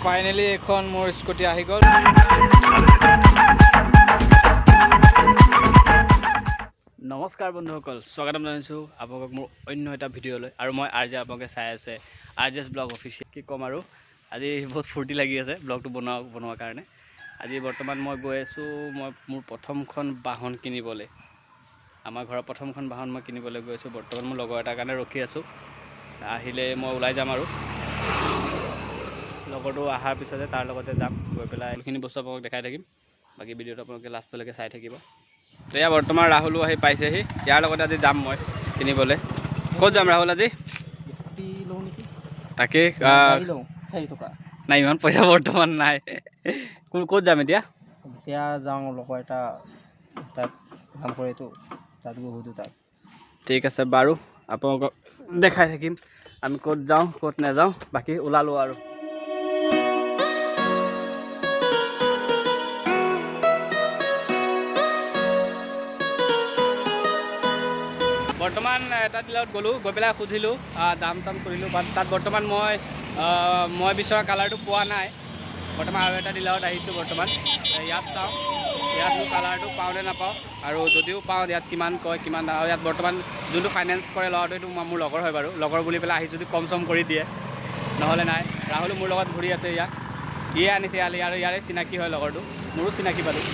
Finally এখন মোৰ scooty আহি গ'ল। নমস্কাৰ বন্ধুসকল, স্বাগতম জনাইছোঁ আপোনালোকক মোৰ অন্য এটা ভিডিঅ'লৈ। আৰু মই আৰ্জে আপোনালোকে চাই আছে আৰ্জেছ ব্লগ অফিচিয়েল। কি ক'ম আৰু আজি বহুত ফূৰ্তি লাগি আছে ব্লগটো বনোৱাৰ কাৰণে। আজি বৰ্তমান মই গৈ আছোঁ মোৰ প্ৰথমখন বাহন কিনিবলৈ। আমাৰ ঘৰৰ প্ৰথমখন বাহন মই কিনিবলৈ গৈ আছোঁ। বৰ্তমান মোৰ লগৰ এটাৰ কাৰণে ৰখি আছোঁ, আহিলে মই ওলাই যাম আৰু লগৰটো অহাৰ পিছতে তাৰ লগতে যাম। গৈ পেলাই এইখিনি বস্তু আপোনালোকক দেখাই থাকিম। বাকী ভিডিঅ'টো আপোনালোকে লাষ্টলৈকে চাই থাকিব। তো এয়া বৰ্তমান ৰাহুলো আহি পাইছেহি, ইয়াৰ লগতে আজি যাম মই কিনিবলৈ। ক'ত যাম ৰাহুল আজি? স্কুটি লওঁ নেকি? তাকে লওঁ 4 টকা। নাই, ইমান পইচা বৰ্তমান নাই। ক'ত যাম এতিয়া? এতিয়া যাওঁ লগৰ এটা তাত কাম কৰেতো, তাত গৈ সুধোঁ তাক। ঠিক আছে বাৰু, আপোনালোকক দেখাই থাকিম আমি ক'ত যাওঁ ক'ত নাযাওঁ। বাকী ওলালোঁ আৰু। বৰ্তমান এটা ডিলাৰত গ'লোঁ, গৈ পেলাই সুধিলোঁ, দাম চাম কৰিলোঁ। বাট তাত বৰ্তমান মই বিচৰা কালাৰটো পোৱা নাই। বৰ্তমান আৰু এটা ডিলাৰত আহিছোঁ। বৰ্তমান ইয়াত চাওঁ, ইয়াত মোৰ কালাৰটো পাওঁ নে নাপাওঁ, আৰু যদিও পাওঁ ইয়াত কিমান কয় কিমান। আৰু ইয়াত বৰ্তমান যোনটো ফাইনেন্স কৰে ল'ৰাটো, এইটো মোৰ লগৰ হয় বাৰু। লগৰ বুলি পেলাই আহি যদি কম চম কৰি দিয়ে, নহ'লে নাই। ৰাহুলো মোৰ লগত ঘূৰি আছে, ইয়ে আনিছে ইয়াৰে চিনাকি হয় লগৰটো, মোৰো চিনাকি পালোঁ।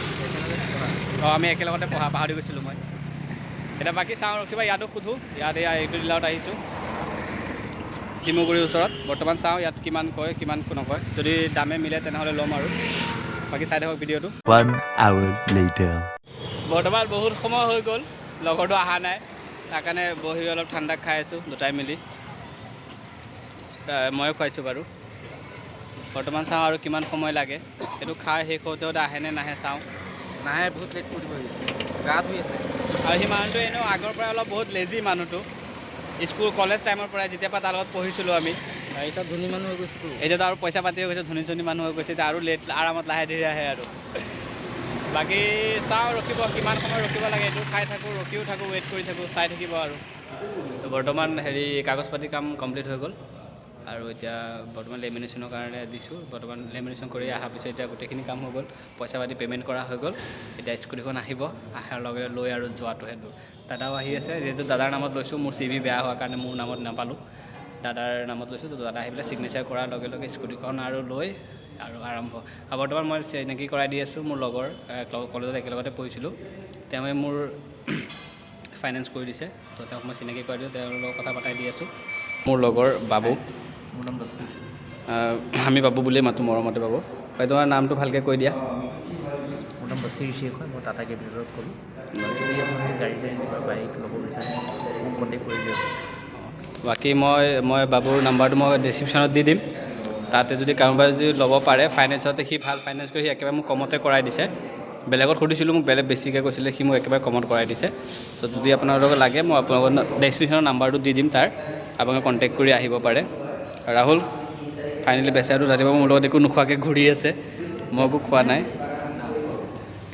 আমি একেলগতে পঢ়া, পাহৰি গৈছিলোঁ মই। এতিয়া বাকী চাওঁ, ৰখিবা ইয়াতো সোধোঁ। ইয়াত এইটো ডিলাৰত আহিছোঁ, ডিমুগুৰিৰ ওচৰত। বৰ্তমান চাওঁ ইয়াত কিমান কয় কিমান নকয়। যদি দামে মিলে তেনেহ'লে ল'ম আৰু। বাকী চাই থাকক ভিডিঅ'টো। 1 hour later. বৰ্তমান বহুত সময় হৈ গ'ল, লগৰটো অহা নাই। তাৰ কাৰণে বহি অলপ ঠাণ্ডা খাই আছোঁ দুটাই মিলি। ময়ো খুৱাইছোঁ বাৰু। বৰ্তমান চাওঁ আৰু কিমান সময় লাগে। এইটো খাই শেষ হওঁতে আহেনে নাহে চাওঁ। নাহে, বহুত লেট কৰিব, গা ধুই আছে। আৰু সি মানুহটো এনেও আগৰ পৰাই অলপ বহুত লেজি মানুহটো। কলেজ টাইমৰ পৰাই যেতিয়াৰ পৰা তাৰ লগত পঢ়িছিলোঁ আমি। এতিয়া ধনী মানুহ হৈ গৈছেতো। এতিয়াতো আৰু পইচা পাতি হৈ গৈছে, ধনী মানুহ হৈ গৈছে। এতিয়া আৰু আৰামত লাহে ধীৰে আহে আৰু। বাকী চাওঁ, ৰখিব কিমান সময় ৰখিব লাগে। এইটো খাই থাকোঁ, ৰখিও থাকোঁ, ৱেইট কৰি থাকোঁ, চাই থাকিব আৰু। বৰ্তমান কাগজ পাতি কাম কমপ্লিট হৈ গ'ল। আৰু এতিয়া বৰ্তমান লেমিনেশ্যনৰ কাৰণে দিছোঁ। বৰ্তমান লেমিনেশ্যন কৰি অহাৰ পিছত এতিয়া গোটেইখিনি কাম হৈ গ'ল। পইচা পাতি পে'মেণ্ট কৰা হৈ গ'ল। এতিয়া স্কুটিখন আহিব, অহাৰ লগে লৈ আৰু যোৱাটোহে দূৰ। দাদাও আহি আছে, যিহেতু দাদাৰ নামত লৈছোঁ। মোৰ CV বেয়া হোৱাৰ কাৰণে মোৰ নামত নাপালোঁ, দাদাৰ নামত লৈছোঁ। তো দাদা আহি পেলাই ছিগনেচাৰ কৰাৰ লগে লগে স্কুটিখন আৰু লৈ আৰু আৰম্ভ। আৰু বৰ্তমান মই চিনাকি কৰাই দি আছোঁ মোৰ লগৰ, কলেজত একেলগতে পঢ়িছিলোঁ। তেওঁৱে মোৰ ফাইনেন্স কৰি দিছে, তো তেওঁক মই চিনাকি কৰাই দিওঁ। তেওঁৰ লগত কথা পতাই দি আছোঁ। মোৰ লগৰ বাবু, মোৰ নাম বছি। আমি বাবু বুলিয়ে মাতোঁ, মৰমতে বাবু। হয়, তোমাৰ নামটো ভালকৈ কৈ দিয়া। মোৰ নাম বছিৰ শেখ হয়, মই টাটা কেপিটেলত কৰোঁ। যদি আপুনি গাড়ী বা বাইক ল'ব বিচাৰে মোক কণ্টেক্ট কৰি দিয়ক। বাকী মই বাবুৰ নাম্বাৰটো মই ডেছক্ৰিপশ্যনত দি দিম। তাতে যদি কাৰোবাই যদি ল'ব পাৰে ফাইনেন্সতে, সি ভাল ফাইনেন্স কৰি সি একেবাৰে মোক কমতে কৰাই দিছে। বেলেগত সুধিছিলোঁ, মোক বেছিকৈ কৈছিলে, সি মোক একেবাৰে কমত কৰাই দিছে। তো যদি আপোনালোকক লাগে মই আপোনালোকৰ ডেছক্ৰিপশ্যনৰ নাম্বাৰটো দি দিম তাৰ, আপোনালোকে কণ্টেক্ট কৰি আহিব পাৰে। ৰাহুল ফাইনেলি বেচাৰটো ৰাতিপুৱা মোৰ লগত একো নোখোৱাকৈ ঘূৰি আছে, মই একো খোৱা নাই,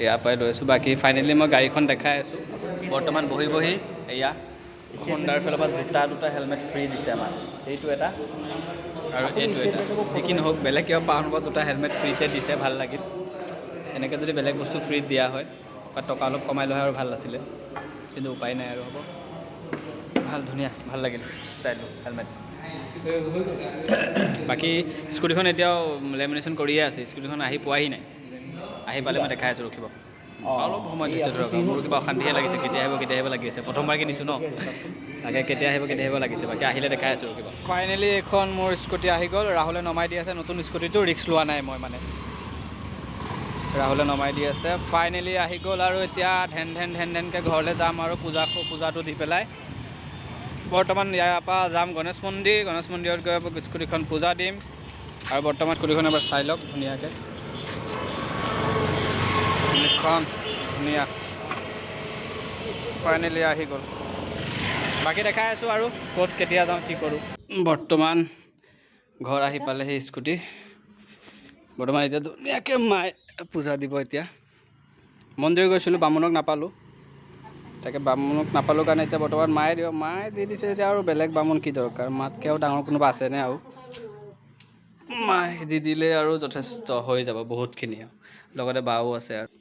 ইয়াৰ পৰাই লৈ আছোঁ। বাকী ফাইনেলি মই গাড়ীখন দেখাই আছোঁ। বৰ্তমান বহি এয়া হোণ্ডাৰ ফালৰ পৰা দুটা হেলমেট ফ্ৰী দিছে আমাক। এইটো এটা আৰু এইটো এটা। যি কি নহওক, বেলেগ কিবা পাওঁ নাপাওঁ, দুটা হেলমেট ফ্ৰীতে দিছে, ভাল লাগিল। এনেকৈ যদি বেলেগ বস্তু ফ্ৰীত দিয়া হয় বা টকা অলপ কমাই লোৱা হয় আৰু ভাল আছিলে, কিন্তু উপায় নাই আৰু। হ'ব, ভাল, ধুনীয়া, ভাল লাগিল ষ্টাইলটো হেলমেট। বাকী স্কুটিখন এতিয়াও লেমিনেশ্যন কৰিয়ে আছে। স্কুটিখন আহি পোৱাহি নাই, আহি পালে মই দেখাই আছোঁ, ৰখিব অলপ সময় ধৈৰ্য ধৰক। মোৰো কিবা অশান্তিহে লাগিছে, কেতিয়া আহিব লাগি আছে। প্ৰথমবাৰ কিনিছোঁ ন, তাকে কেতিয়া আহিব লাগিছে। বাকী আহিলে দেখাই আছোঁ, ৰখিব। ফাইনেলি এখন মোৰ স্কুটি আহি গ'ল। ৰাহুলে নমাই দি আছে নতুন স্কুটিটো, ৰিক্স লোৱা নাই মই মানে। ৰাহুলে নমাই দি আছে, ফাইনেলি আহি গ'ল। আৰু এতিয়া ধেনকৈ ঘৰলৈ যাম আৰু পূজাটো দি পেলাই। বৰ্তমান ইয়াৰ পৰা যাম গণেশ মন্দিৰত গৈ স্কুটিখন পূজা দিম। আৰু বৰ্তমান স্কুটিখন এবাৰ চাই লওক ধুনীয়াকৈ, ধুনীয়া ফাইনেলি আহি গ'ল। বাকী দেখাই আছোঁ আৰু ক'ত কেতিয়া যাওঁ কি কৰোঁ। বৰ্তমান ঘৰ আহি পালে সেই স্কুটি। বৰ্তমান এতিয়া ধুনীয়াকৈ মায়ে পূজা দিব। এতিয়া মন্দিৰ গৈছিলোঁ, বামুণক নাপালোঁ। তাকে বামুণক নাপালোঁ কাৰণে এতিয়া বৰ্তমান মায়ে দি দিছে। এতিয়া আৰু বেলেগ বামুণ কি দৰকাৰ, মাতকৈ আৰু ডাঙৰ কোনোবা আছেনে আৰু। মায়ে দি দিলে আৰু যথেষ্ট হৈ যাব বহুতখিনি লগতে বাও আছে আৰু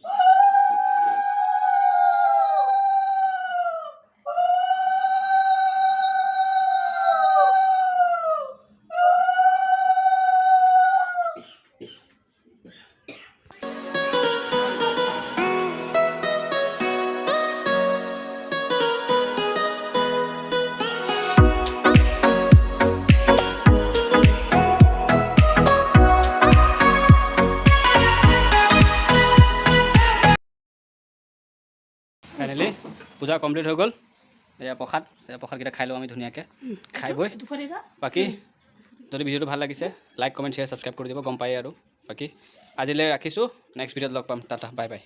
ফাইনেলি পূজা কমপ্লিট হৈ গ'ল এয়া প্ৰসাদকেইটা খাই লওঁ আমি ধুনীয়াকৈ খাই বৈ বাকী যদি ভিডিঅ'টো ভাল লাগিছে লাইক কমেণ্ট শ্বেয়াৰ ছাবস্ক্ৰাইব কৰি দিব গম পায় আৰু বাকী আজিলৈ ৰাখিছোঁ নেক্সট ভিডিঅ'ত লগ পাম টাটা বাই বাই